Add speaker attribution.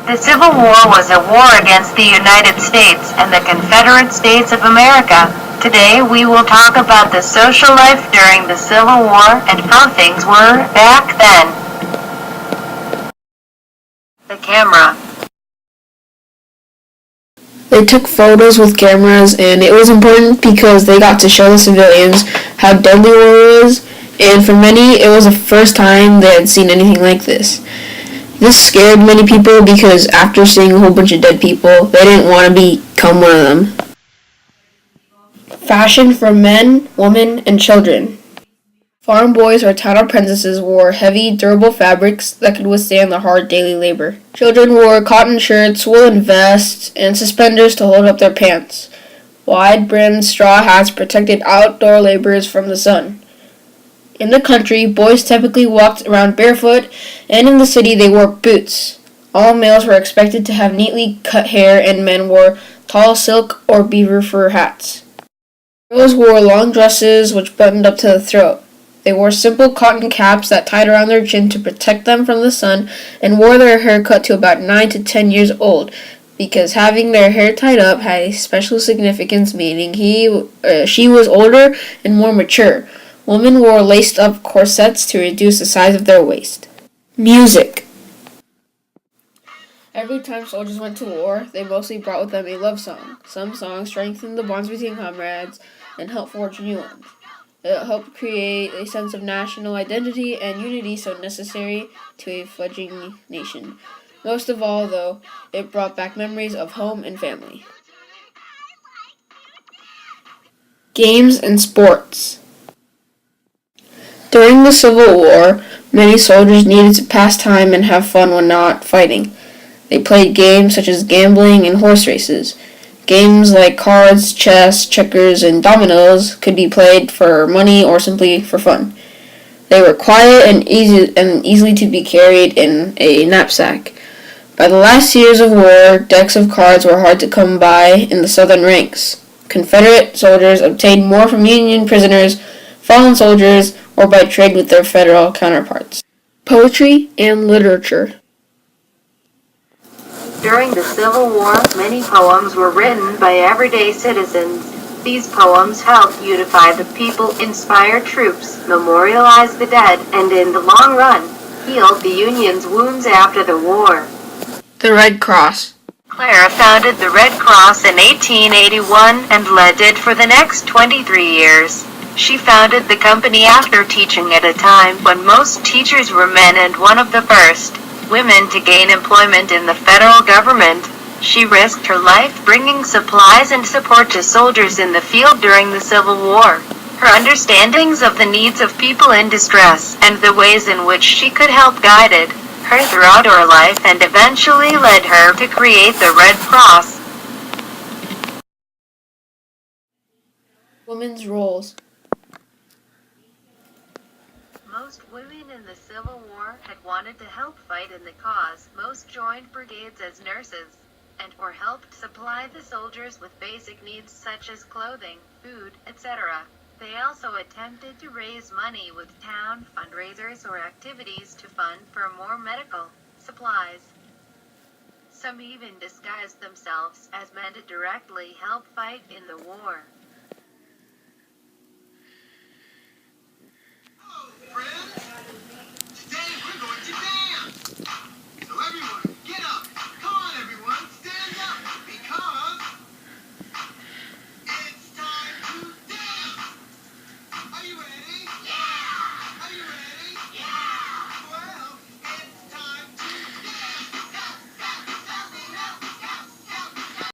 Speaker 1: The Civil War was a war against the United States and the Confederate States of America. Today we will talk about the social life during the Civil War and how things were back then. The camera.
Speaker 2: They took photos with cameras, and it was important because they got to show the civilians how deadly war was, and for many it was the first time they had seen anything like this. This scared many people because after seeing a whole bunch of dead people, they didn't want to become one of them. Fashion for men, women, and children. Farm boys or town apprentices wore heavy, durable fabrics that could withstand the hard daily labor. Children wore cotton shirts, woolen vests, and suspenders to hold up their pants. Wide-brimmed straw hats protected outdoor laborers from the sun. In the country, boys typically walked around barefoot, and in the city they wore boots. All males were expected to have neatly cut hair, and men wore tall silk or beaver fur hats. Girls wore long dresses which buttoned up to the throat. They wore simple cotton caps that tied around their chin to protect them from the sun, and wore their hair cut to about 9 to 10 years old, because having their hair tied up had a special significance, meaning she was older and more mature. Women wore laced-up corsets to reduce the size of their waist. Music. Every time soldiers went to war, they mostly brought with them a love song. Some songs strengthened the bonds between comrades and helped forge new ones. It helped create a sense of national identity and unity so necessary to a fledgling nation. Most of all, though, it brought back memories of home and family. Games and sports. During the Civil War, many soldiers needed to pass time and have fun when not fighting. They played games such as gambling and horse races. Games like cards, chess, checkers, and dominoes could be played for money or simply for fun. They were quiet and easily to be carried in a knapsack. By the last years of war, decks of cards were hard to come by in the Southern ranks. Confederate soldiers obtained more from Union prisoners, fallen soldiers, or by trade with their Federal counterparts. Poetry and literature.
Speaker 1: During the Civil War, many poems were written by everyday citizens. These poems helped unify the people, inspire troops, memorialize the dead, and in the long run, healed the Union's wounds after the war.
Speaker 2: The Red Cross.
Speaker 1: Claire founded the Red Cross in 1881 and led it for the next 23 years. She founded the company after teaching at a time when most teachers were men and one of the first women to gain employment in the federal government. She risked her life bringing supplies and support to soldiers in the field during the Civil War. Her understandings of the needs of people in distress and the ways in which she could help guided her throughout her life and eventually led her to create the Red Cross.
Speaker 2: Women's roles.
Speaker 1: Most women in the Civil War had wanted to help fight in the cause. Most joined brigades as nurses or helped supply the soldiers with basic needs such as clothing, food, etc. They also attempted to raise money with town fundraisers or activities to fund for more medical supplies. Some even disguised themselves as men to directly help fight in the war.